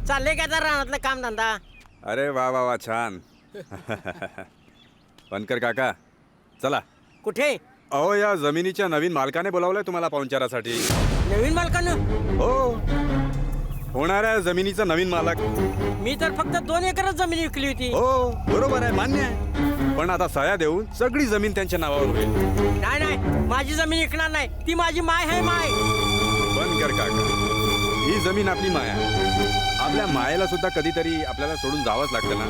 चाललंय का जरा रानातलं काम धंदा? अरे वा वा वा छान. बनकर काका चला. कुठे? अहो या जमिनीच्या नवीन मालकाने बोलावलंय तुम्हाला पाहुणचारासाठी. नवीन मालकानं? हो, होणाऱ्या जमिनीचा नवीन मालक. मी तर फक्त 2 एकरच जमीन विकली होती. हो बरोबर आहे, मान्य आहे. पण आता सह्या देऊन सगळी जमीन त्यांच्या नावावर होईल. नाही नाही, माझी जमीन विकणार नाही. ती माझी माय आहे, माय. बनकर काका, ही जमीन आपली माया. आपल्या मायेला सुद्धा कधीतरी आपल्याला सोडून जावंच लागतं ना.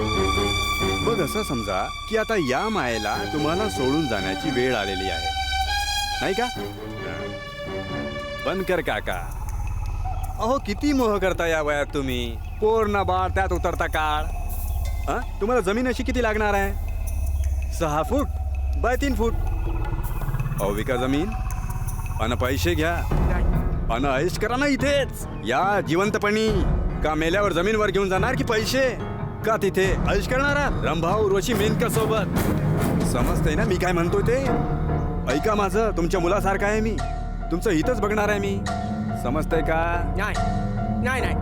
मग असं समजा की आता या मायेला तुम्हाला सोडून जाण्याची वेळ आलेली आहे, नाही का? बनकर काका, अहो किती मोह करता या वयात तुम्ही. पोर ना बाळ, त्यात उतरता काळ. तुम्हाला जमीन अशी किती लागणार आहे? 6 फूट बाय 3 फूट. अहो विका जमीन अन पैसे घ्या अन ऐश करा ना इथेच. या जिवंतपणी. का मेल्यावर जमीनवर घेऊन जाणार की पैसे? का तिथे ऐश करणारा रंभा उर्वशी मेनका सोबत? समजतंय ना मी काय म्हणतोय ते? ऐका माझं, तुमच्या मुलासारखं आहे मी. तुमचं हितच बघणार आहे मी. समजतंय का? नाही नाही नाही.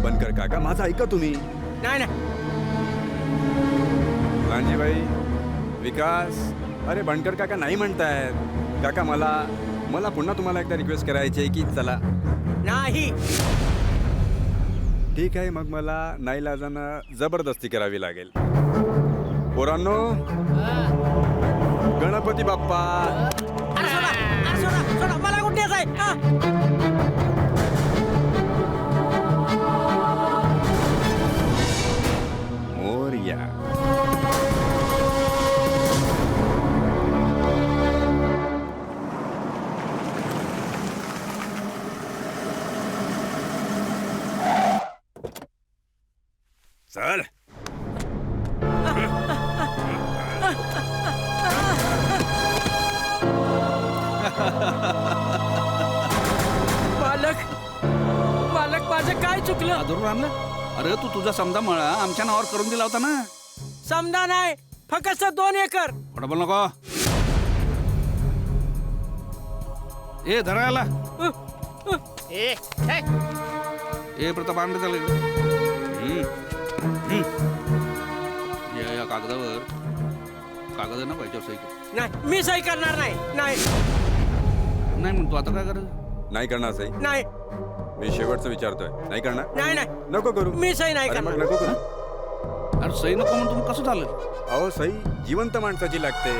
बनकर काका माझं ऐका तुम्ही. नाही नाही. लांजीबाई, विकास, अरे बनकर काका नाही म्हणतायत. काका मला पुन्हा तुम्हाला एकदा रिक्वेस्ट करायची आहे की चला. नाही. ठीक आहे, मग मला नाईलाजानं जबरदस्ती करावी लागेल. पोरांनो, गणपती बाप्पा. अरे सोडा, अरे सोडा, सोडा. मला कुठे जायचं? मोरया. चल. मालक, मालक, माझं काय चुकलं? आदरून आणलं? अरे तू तुझा समजा मळा आमच्या नावावर करून दिला होता ना. समजा नाही, फक्त 2 एकर. खोटं बोल नको. ए धरायला ए प्रताप आणलं चालेल. या कागदावर कागद ना पाहिजे सही कर. नाही, मी सही करणार नाही. नाही नाही म्हणतो आता काय करायचं? नाही करणार सही? नाही मी शेवटचं विचारतोय. नाही करणार? नाही नाही, नको करू. मी सही नाही अरे मग करणार. नको करू. अरे सही नको म्हणून तुम्ही कसं झालं? अहो सही जिवंत माणसाची लागते.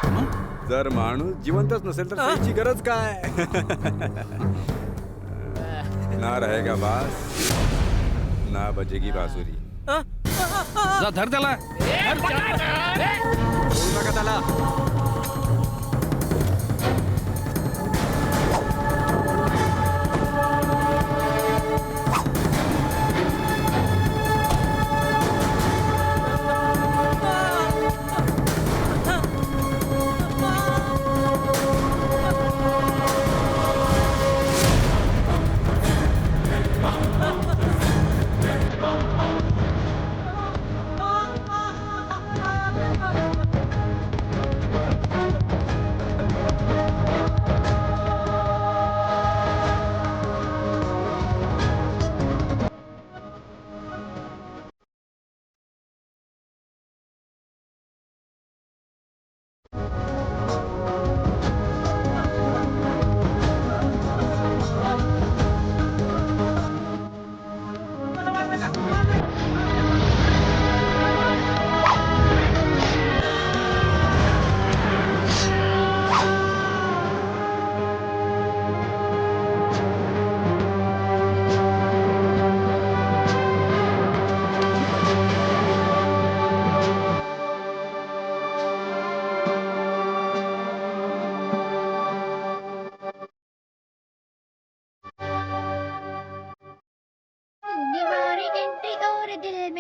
हं? जर माणूस जिवंतच नसेल तर सहीची गरज काय? ना रहेगा बास ना बजेगी बासुरी. जा धर त्याला. सोडू नका त्याला.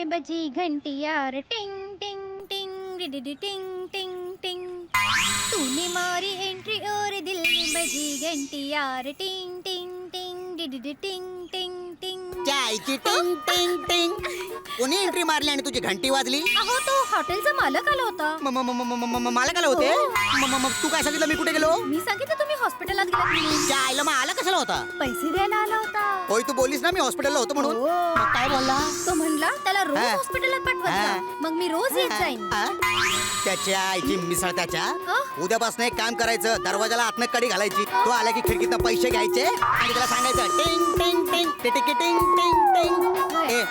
बजी घंटी यार टिंग टिंग टिंग डिडिडी टिंग टिंग टिंग तूने मारी एंट्री और दिल में बजी घंटी यार टिंग टिंग टिंग डिडिडी टिंग टिंग टिंग चाय की टिंग टिंग टिंग कोणी एंट्री मारली आणि तुझी घंटी वाजली? अहो तो हॉटेलचा मालक आला होता. मला काय होते? मग तू काय सांगितलं मी कुठे गेलो? मी सांगितलं तुम्ही हॉस्पिटलात गेलात म्हणून. त्या आईला मग आला कशाला होता? पैसे द्यायला आला होता. होय तू बोललीस ना मी हॉस्पिटलला होतो म्हणून. हो. मग काय बोलला? तो म्हणला त्याला रोज हा. हॉस्पिटलात पाठवत जा. मग मी रोज येत जाईन. त्याच्या आईची मिसळ त्याच्या. हा? उद्यापासून एक काम करायचं, दरवाजाला आतनं कडी घालायची. तो आला की खिडकीतनं पैसे घ्यायचे आणि त्याला सांगायचं टिंग टिंग टिंग टिटिंग टिंग टिंग टिंग. ए,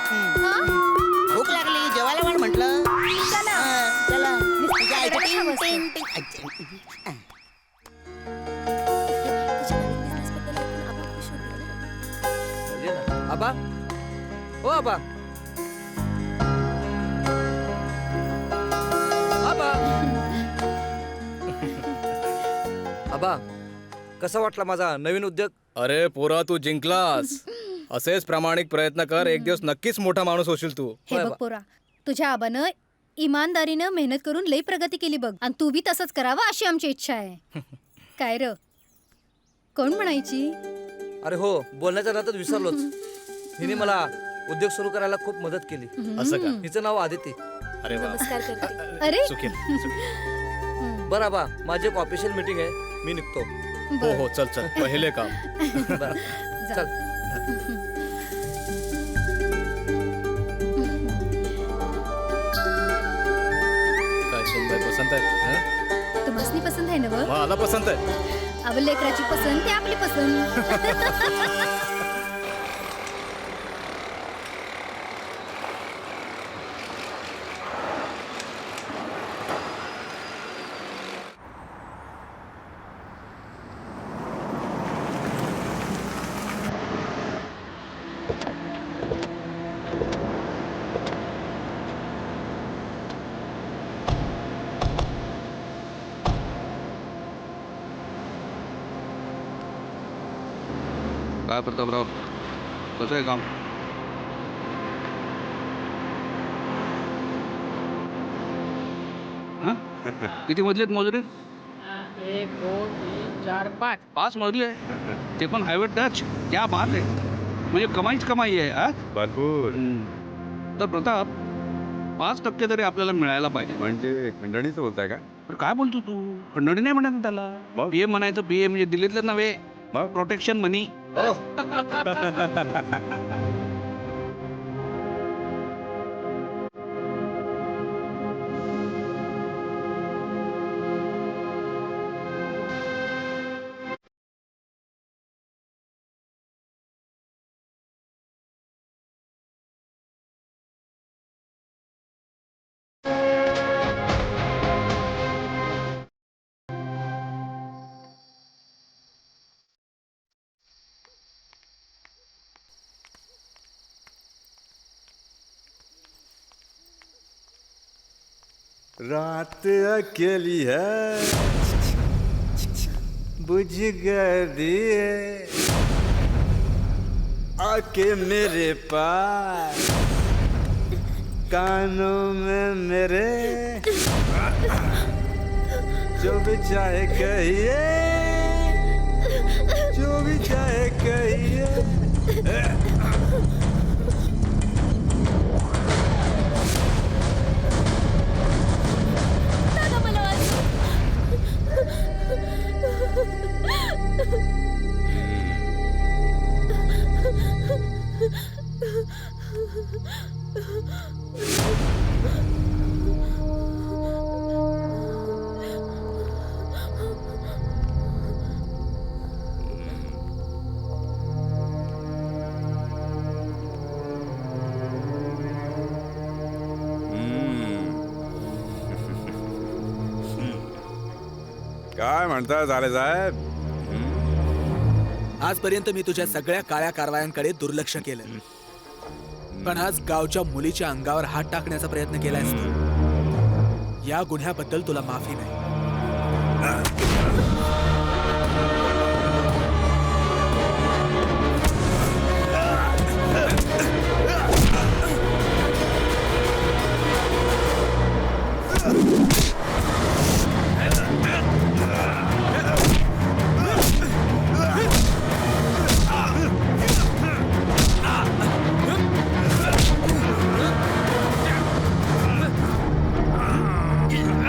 हा? भूक लागली जेवायला वाढ म्हटलं. चला. चला नुसतं तुझ्या आईचं खायला टिंग बसतो. टिंग टिंग. आबा ओ आबा आबा आबा कसा वाटला माझा नवीन उद्योग? अरे पोरा तू जिंकलास. असेच प्रामाणिक प्रयत्न कर, एक दिवस नक्कीच मोठा माणूस होशील तू. हे बघ पोरा, तुझ्या आबानं इमानदारीनं मेहनत करून लई प्रगती केली बघ, आणि तू बी तसंच करावं अशी आमची इच्छा आहे. काय र कोण म्हणायची? अरे हो, बोलण्याच्या नात्यात विसरलोच. हिने मला उद्योग सुरू करायला खूप मदत केली. असं का? हिचं नाव आदिती. अरे वा. नमस्कार करते. अरे सुखी. बरं आबा, माझी एक ऑफिशियल मीटिंग आहे, मी निघतो. हो बरं. हो चल चल पहिले काम. बरं. जा. चल. काय सुनबाई पसंत आहे हं? तुम्हासनी पसंत आहे ना बघ? मला पसंत आहे. अब लेकराची पसंत ते आपली पसंत. काय प्रतापराव, कसं आहे काम? हां किती मजले आहेत मोजरे? 1 2 3 4 5. 5 मजले आहे, ते पण हायवे टच. क्या बात आहे, म्हणजे कमाईच कमाई आहे. हा भरपूर. तर प्रताप, 5% तरी आपल्याला मिळायला पाहिजे. म्हणजे खंडणीचं बोलताय का? पण काय बोलतो तू? खंडणी नाही म्हणत त्याला. मग? पीए म्हणायचं, पीए म्हणजे दिल्लीतलं नव्हे, मग? प्रोटेक्शन मनी. रात अकेली है, बुझ गई है, आके मेरे पास, कानों में मेरे, जो भी चाहे कहिए, जो भी चाहे कहिए. काय म्हणता झाले साहेब? आजपर्यंत मी तुझ्या सगळ्या काळ्या कारवायांकडे दुर्लक्ष केलं, पण आज गावच्या मुलीच्या अंगावर हात टाकण्याचा प्रयत्न केलायस तू. या गुन्ह्याबद्दल तुला माफी नाही.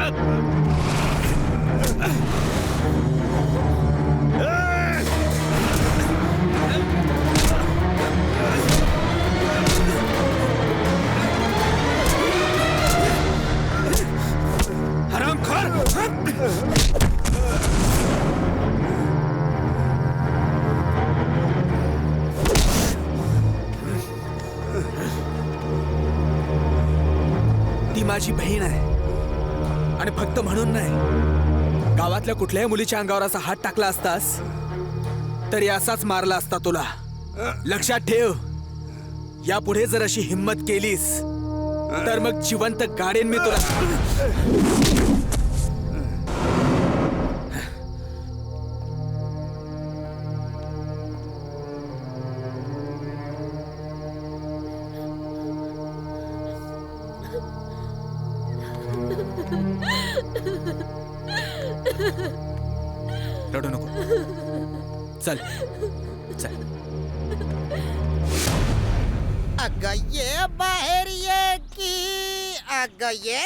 ती माझी बहीण आहे आणि फक्त म्हणून नाही, गावातल्या कुठल्याही मुलीच्या अंगावर असा हात टाकला असतास तरी असाच मारला असता तुला. लक्षात ठेव, यापुढे जर अशी हिम्मत केलीस तर मग जिवंत गाडेन मी तुला. रडू नको. चल चल. अगं ये बाहेर ये की अगं ये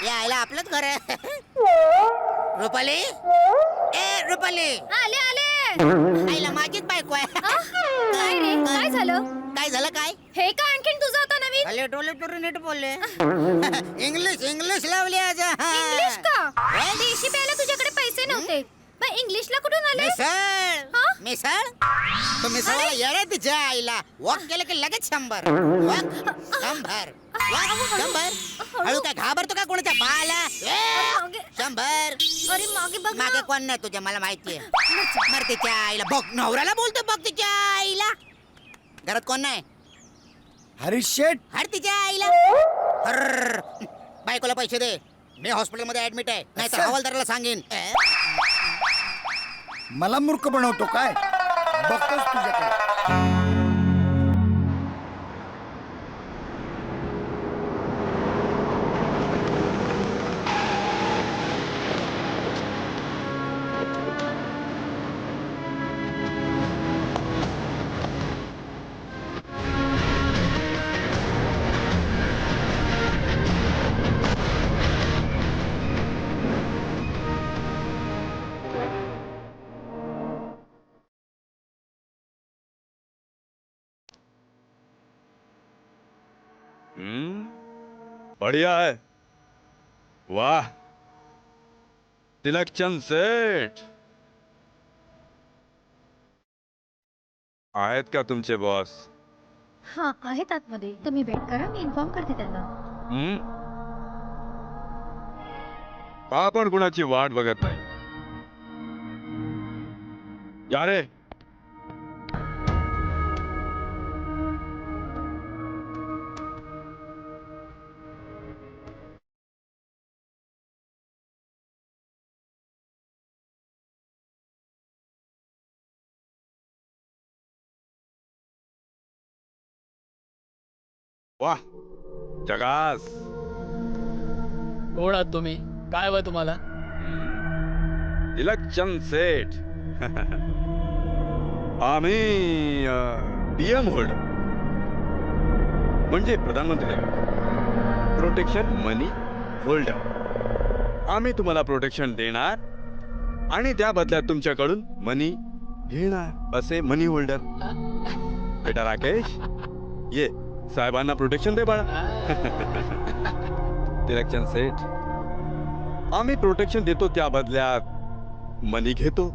यायला आपलंच घर आहे. रुपाली, ए रुपाली, आले आले. आईला माझीच बायको आहे. काय रे, काय झालं? काय झालं काय? हे का आणखीन तुझं आता नवीन अरे डोले टोरे नीट बोलले. इंग्लिश लावली आज. इंग्लिश का? देशी प्यायला तुझ्याकडे पैसे नव्हते, मग इंग्लिशला कुठून आले? मिसळ मिसळ तो मिसळला येडे तिच्या आईला. वॉक केलं की लगेच 100. वॉक 100. वॉक 100. हळू काय घाबरतो का कोणाच्या पायाला? 100. अरे मागे बघ ना. मागे कोण नाही तुझ्या, मला माहितीये. मर तिच्या आईला. बघ नवऱ्याला बोलतो, बघ तिच्या आईला. घरात कोण नाही? हरीश शेठ, हर तिच्या आईला. हर्र. बायकोला पैसे दे, मी हॉस्पिटलमध्ये ऍडमिट आहे, नाहीतर हवालदाराला सांगेन. मला मूर्ख बनवतो काय? बघतोच तुझ्याकडे. बढ़िया है. वाह, तिलकचंद सेठ आहेत का तुमचे बॉस? हा आहेत आतमध्ये, तुम्ही वेट करा, मी इन्फॉर्म करते त्यांना. आपण कुणाची वाट बघत नाही. या रे. वाह, जगास. कोण आहात तुम्ही? काय हवंय तुम्हाला? तिलकचंद सेठ. आम्ही पीएम होल्डर म्हणजे प्रधानमंत्री प्रोटेक्शन मनी होल्डर. आम्ही तुम्हाला प्रोटेक्शन देणार आणि त्या बदल्यात तुमच्याकडून मनी घेणार, असे मनी होल्डर. बेटा राकेश, ये साहेबांना प्रोटेक्शन दे बाळा. तिलकचंद सेठ, आम्ही प्रोटेक्शन देतो, त्या बदल्यात मनी घेतो.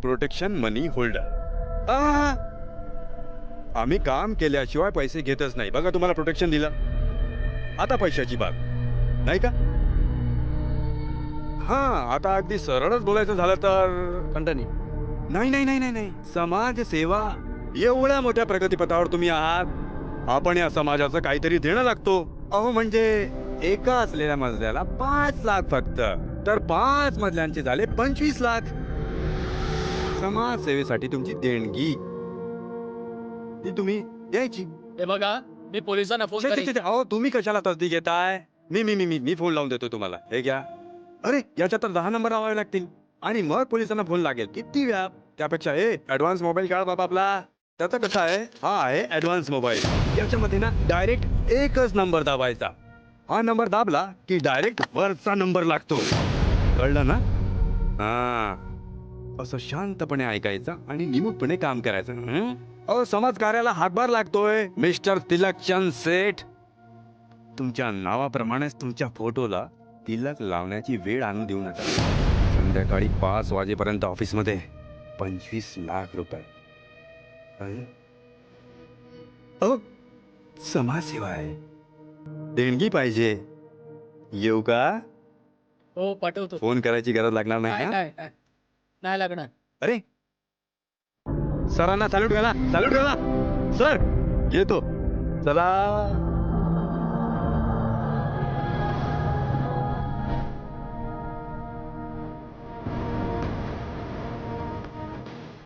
प्रोटेक्शन मनी होल्डर. आम्ही काम केल्याशिवाय पैसे घेतच नाही. बघा, तुम्हाला प्रोटेक्शन दिलं, आता पैशाची बाब नाही का? हा, आता अगदी सरळच बोलायचं झालं तर कंटनी नाही नाही नाही नाही नाही, समाज सेवा. एवढ्या मोठ्या प्रगतीपथावर तुम्ही आहात, आपण या समाजाचं काहीतरी देणं लागतो. अहो म्हणजे एका असलेल्या मजल्याला 5 लाख फक्त, तर 5 मजल्यांचे झाले 25 लाख. समाजसेवेसाठी तुमची देणगी ती तुम्ही द्यायची. हे बघा, मी पोलिसांना फोन करेन. अहो तुम्ही कशाला तसदी घेताय? मी फोन लावून देतो तुम्हाला. हे घ्या. अरे याच्यात तर 10 नंबर लावावे लागतील आणि मग पोलिसांना फोन लागेल. किती व्याप. त्यापेक्षा ऍडव्हान्स मोबाईल काढ बाबा आपला. त्याचा कसा आहे, हा आहे ऍडव्हान्स मोबाईल. याच्यामध्ये ना डायरेक्ट एकच नंबर दाबायचा हा नंबर दाबला की डायरेक्ट वरचा नंबर लागतो. कळलं ना? हा, असं शांतपणे ऐकायचं आणि निमूटपणे काम करायचं. अहो, समाज कार्याला हातभार लागतोय मिस्टर तिलकचंद सेठ. तुमच्या नावाप्रमाणेच तुमच्या फोटोला तिलक लावण्याची वेळ आणून देऊ नका. संध्याकाळी 5 वाजेपर्यंत ऑफिसमध्ये 25 लाख रुपये. अहो, समाजसेवा आहे, देणगी पाहिजे. येऊ का? हो पाठवतो. फोन करायची गरज लागणार नाही नाही ना? नाही नाही लागणार. अरे, सरांना सॅल्यूट घाला, सॅल्यूट घाला. सर, येतो. चला.